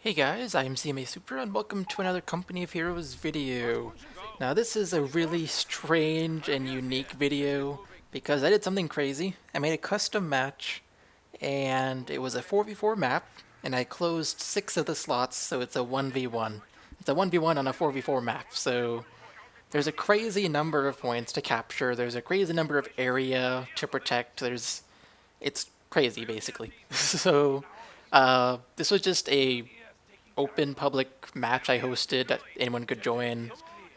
Hey guys, I'm CMA Super and welcome to another Company of Heroes video. Now this is a really strange and unique video because I did something crazy. I made a custom match and it was a 4v4 map and I closed 6 of the slots so it's a 1v1. It's a 1v1 on a 4v4 map, so there's a crazy number of points to capture, there's a crazy number of area to protect, it's crazy basically. So this was just a open public match I hosted that anyone could join.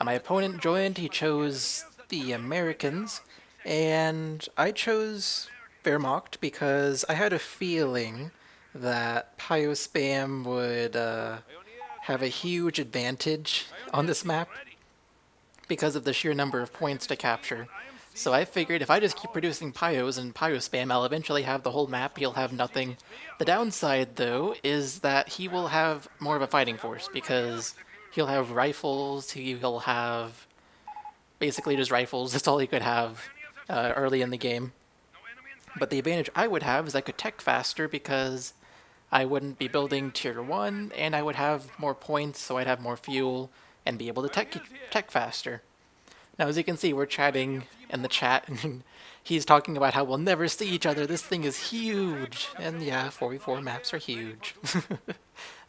My opponent joined, he chose the Americans, and I chose Wehrmacht because I had a feeling that Pyro Spam would have a huge advantage on this map because of the sheer number of points to capture. So I figured if I just keep producing Pyos and Pyro Spam, I'll eventually have the whole map, he'll have nothing. The downside, though, is that he will have more of a fighting force, because he'll have rifles, he'll have basically just rifles, that's all he could have early in the game. But the advantage I would have is I could tech faster, because I wouldn't be building tier 1, and I would have more points, so I'd have more fuel, and be able to tech faster. Now, as you can see, we're chatting in the chat, and he's talking about how we'll never see each other. This thing is huge. And yeah, 4v4 maps are huge.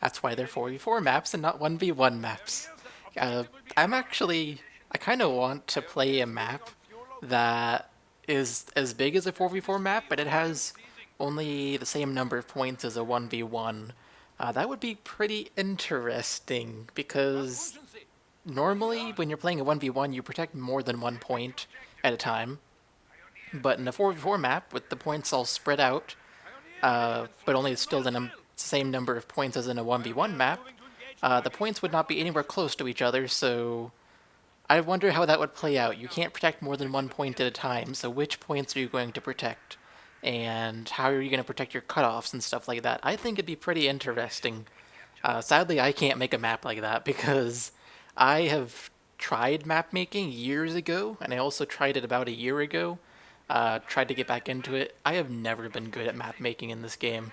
That's why they're 4v4 maps and not 1v1 maps. Uh, I kind of want to play a map that is as big as a 4v4 map, but it has only the same number of points as a 1v1. That would be pretty interesting, because normally, when you're playing a 1v1, you protect more than 1 point at a time. But in a 4v4 map, with the points all spread out, but only still the same number of points as in a 1v1 map, the points would not be anywhere close to each other, so I wonder how that would play out. You can't protect more than 1 point at a time, so which points are you going to protect? And how are you going to protect your cutoffs and stuff like that? I think it'd be pretty interesting. Sadly, I can't make a map like that because I have tried map making years ago, and I also tried it about a year ago. Tried to get back into it. I have never been good at map making in this game.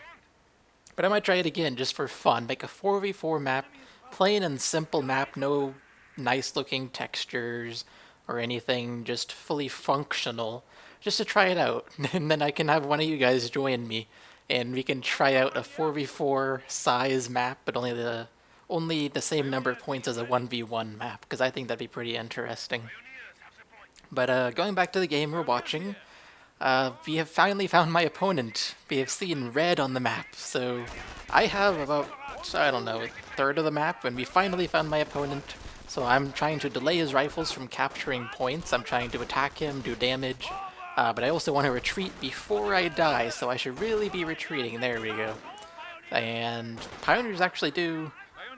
But I might try it again just for fun. Make a 4v4 map, plain and simple map, no nice looking textures or anything, just fully functional, just to try it out. And then I can have one of you guys join me, and we can try out a 4v4 size map, but only the same number of points as a 1v1 map, because I think that'd be pretty interesting. But going back to the game we're watching, we have finally found my opponent. We have seen red on the map, so I have about, I don't know, a third of the map, and we finally found my opponent. So I'm trying to delay his rifles from capturing points. I'm trying to attack him, do damage, but I also want to retreat before I die, so I should really be retreating. There we go. And pioneers actually do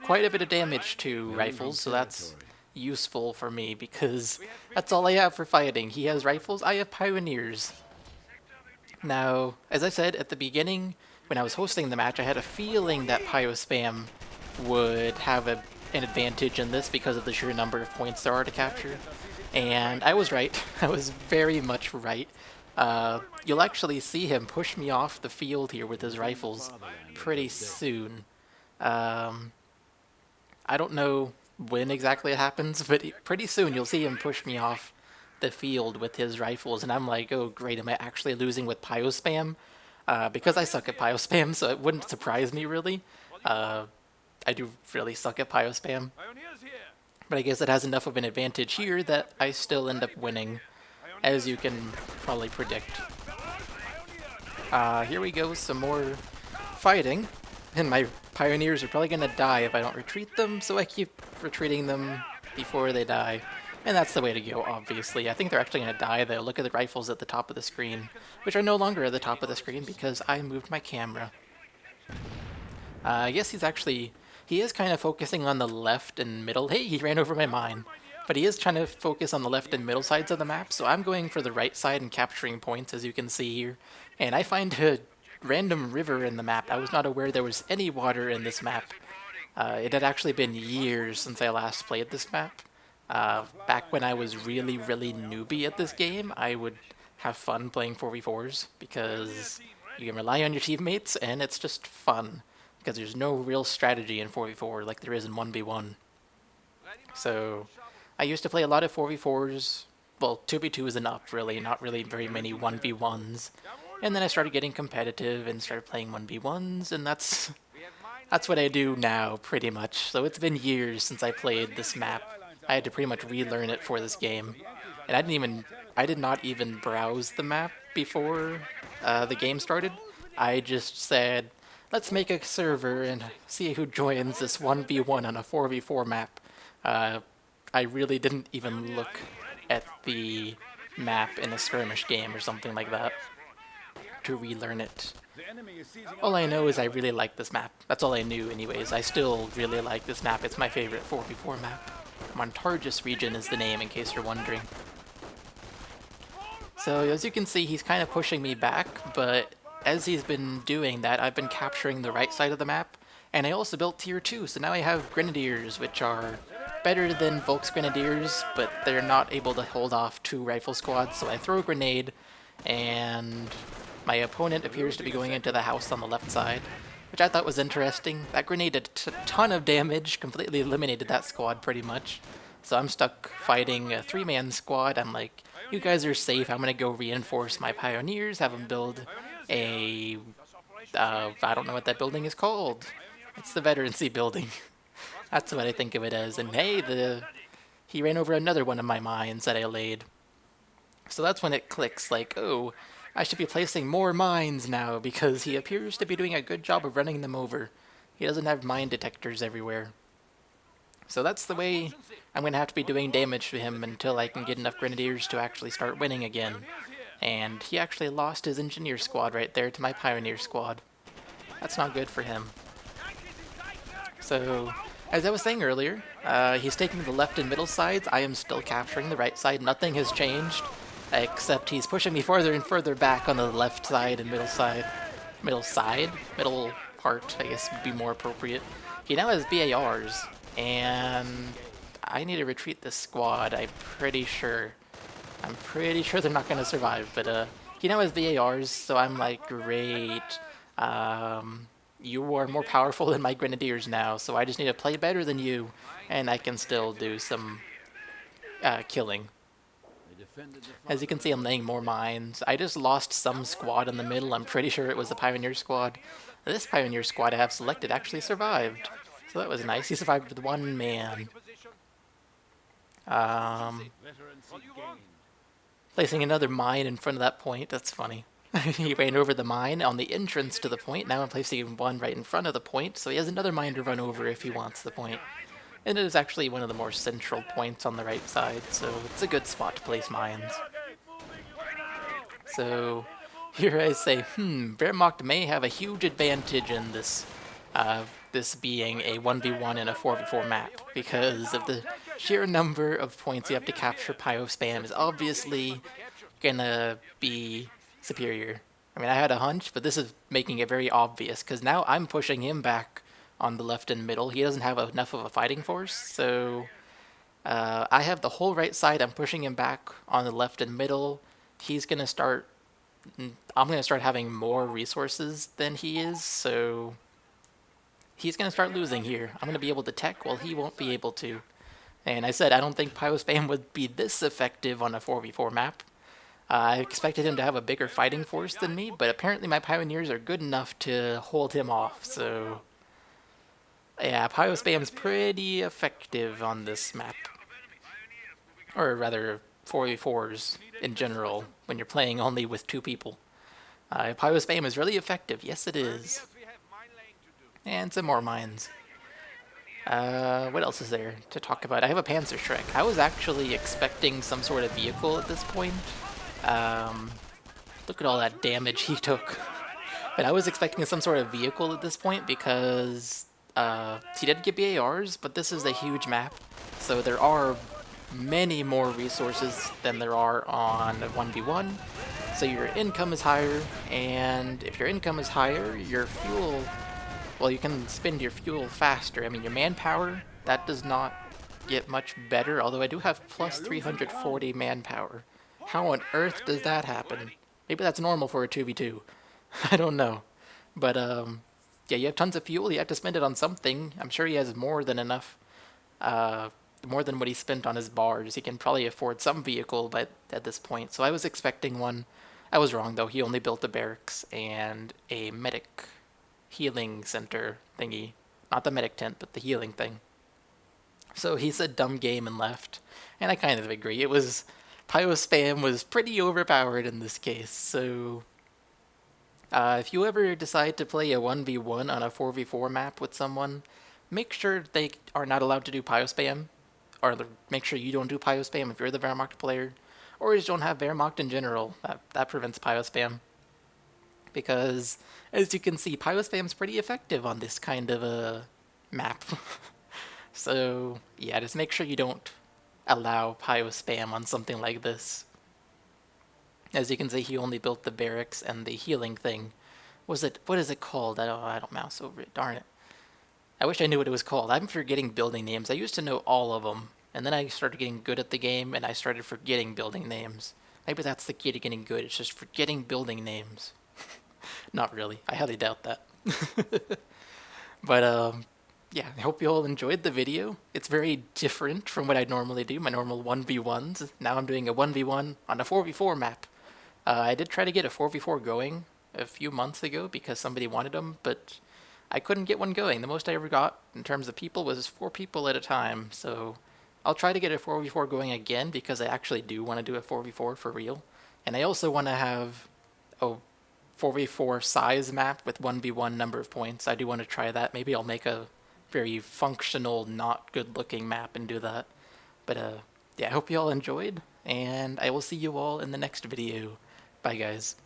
quite a bit of damage to rifles, so that's useful for me because that's all I have for fighting. He has rifles, I have pioneers. Now, as I said at the beginning, when I was hosting the match, I had a feeling that Pyro Spam would have an advantage in this because of the sheer number of points there are to capture. And I was right. I was very much right. You'll actually see him push me off the field here with his rifles pretty soon. I don't know when exactly it happens, but pretty soon you'll see him push me off the field with his rifles, and I'm like, oh great, am I actually losing with Pyro Spam? Because I suck at Pyro Spam, so it wouldn't surprise me really. I do really suck at Pyro Spam. But I guess it has enough of an advantage here that I still end up winning, as you can probably predict. Here we go, some more fighting, and my pioneers are probably going to die if I don't retreat them, so I keep retreating them before they die. And that's the way to go, obviously. I think they're actually going to die, though. Look at the rifles at the top of the screen, which are no longer at the top of the screen because I moved my camera. I guess he is kind of focusing on the left and middle. Hey, he ran over my mine. But he is trying to focus on the left and middle sides of the map, so I'm going for the right side and capturing points, as you can see here. And I find a random river in the map. I was not aware there was any water in this map. It had actually been years since I last played this map. Back when I was really, really newbie at this game, I would have fun playing 4v4s because you can rely on your teammates and it's just fun. because there's no real strategy in 4v4 like there is in 1v1. So I used to play a lot of 4v4s. Well, 2v2 is enough, really, not really very many 1v1s. And then I started getting competitive and started playing 1v1s, and that's what I do now, pretty much. So it's been years since I played this map. I had to pretty much relearn it for this game. And I did not even browse the map before the game started. I just said, let's make a server and see who joins this 1v1 on a 4v4 map. I really didn't even look at the map in a skirmish game or something like that to relearn it. All I know is I really like this map. That's all I knew anyways. I still really like this map. It's my favorite 4v4 map. Montargis region is the name, in case you're wondering. So as you can see, he's kind of pushing me back, but as he's been doing that, I've been capturing the right side of the map, and I also built tier 2, so now I have Grenadiers, which are better than Volk's Grenadiers, but they're not able to hold off 2 rifle squads, so I throw a grenade, and my opponent appears to be going into the house on the left side, which I thought was interesting. That grenade did a ton of damage, completely eliminated that squad pretty much. So I'm stuck fighting a 3-man squad. I'm like, you guys are safe, I'm gonna go reinforce my pioneers, have them build a... I don't know what that building is called. It's the Veterancy building. That's what I think of it as. And hey, he ran over another one of my mines that I laid. So that's when it clicks, like, oh, I should be placing more mines now, because he appears to be doing a good job of running them over. He doesn't have mine detectors everywhere. So that's the way I'm going to have to be doing damage to him until I can get enough Grenadiers to actually start winning again. And he actually lost his Engineer squad right there to my Pioneer squad. That's not good for him. So, as I was saying earlier, he's taking the left and middle sides. I am still capturing the right side. Nothing has changed, except he's pushing me further and further back on the left side and middle side. Middle part, I guess, would be more appropriate. He now has BARs, and I need to retreat this squad, I'm pretty sure. I'm pretty sure they're not going to survive, but he now has VARs, so I'm like, great. You are more powerful than my Grenadiers now, so I just need to play better than you, and I can still do some killing. As you can see, I'm laying more mines. I just lost some squad in the middle. I'm pretty sure it was the Pioneer squad. This Pioneer squad I have selected actually survived, so that was nice. He survived with 1 man. Placing another mine in front of that point, that's funny. He ran over the mine on the entrance to the point. Now I'm placing one right in front of the point, so he has another mine to run over if he wants the point. And it is actually one of the more central points on the right side, so it's a good spot to place mines. So here I say, Wehrmacht may have a huge advantage in this, this being a 1v1 and a 4v4 map, because of the sheer number of points you have to capture. Pyro spam is obviously gonna be superior. I mean, I had a hunch, but this is making it very obvious, because now I'm pushing him back on the left and middle. He doesn't have enough of a fighting force, so I have the whole right side. I'm pushing him back on the left and middle. He's gonna start... I'm gonna start having more resources than he is, so he's gonna start losing here. I'm gonna be able to tech while he won't be able to. And I said I don't think Pyro Spam would be this effective on a 4v4 map. I expected him to have a bigger fighting force than me, but apparently my Pioneers are good enough to hold him off, so... yeah, Pyro Spam's pretty effective on this map. Or rather, 4v4s in general, when you're playing only with 2 people. Pyro Spam is really effective, yes it is. And some more mines. What else is there to talk about? I have a Panzerschreck. I was actually expecting some sort of vehicle at this point. Look at all that damage he took. But I was expecting some sort of vehicle at this point because he did get BARs, but this is a huge map. So there are many more resources than there are on 1v1. So your income is higher, and if your income is higher, your fuel... well, you can spend your fuel faster. I mean, your manpower, that does not get much better, although I do have plus 340 manpower. How on earth does that happen? Maybe that's normal for a 2v2. I don't know. But, yeah, you have tons of fuel. You have to spend it on something. I'm sure he has more than enough, uh, more than what he spent on his bars. He can probably afford some vehicle, but at this point, so I was expecting one. I was wrong though. He only built a barracks and a medic healing center thingy, not the medic tent, but the healing thing. So he said dumb game and left, and I kind of agree. It was Pyro spam was pretty overpowered in this case, so if you ever decide to play a 1v1 on a 4v4 map with someone, make sure they are not allowed to do Pyro spam, or make sure you don't do Pyro spam if you're the Wehrmacht player, or just don't have Wehrmacht in general. That prevents Pyro spam. Because, as you can see, Pyro spam's pretty effective on this kind of a map. So, yeah, just make sure you don't allow Pyro spam on something like this. As you can see, he only built the barracks and the healing thing. What is it called? I don't mouse over it, darn it. I wish I knew what it was called. I'm forgetting building names. I used to know all of them, and then I started getting good at the game, and I started forgetting building names. Maybe that's the key to getting good, it's just forgetting building names. Not really, I highly doubt that. But, yeah, I hope you all enjoyed the video. It's very different from what I normally do, my normal 1v1s. Now I'm doing a 1v1 on a 4v4 map. I did try to get a 4v4 going a few months ago because somebody wanted them, but I couldn't get one going. The most I ever got in terms of people was 4 people at a time, so I'll try to get a 4v4 going again because I actually do want to do a 4v4 for real. And I also want to have a 4v4 size map with 1v1 number of points. I do want to try that. Maybe I'll make a very functional, not good looking map and do that. But yeah, I hope you all enjoyed, and I will see you all in the next video. Bye guys.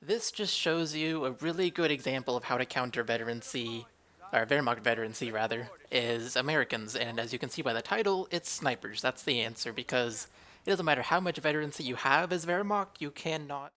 This just shows you a really good example of how to counter veterancy, or Wehrmacht veterancy rather, is Americans, and as you can see by the title, it's snipers. That's the answer, because it doesn't matter how much veterancy you have as Wehrmacht, you cannot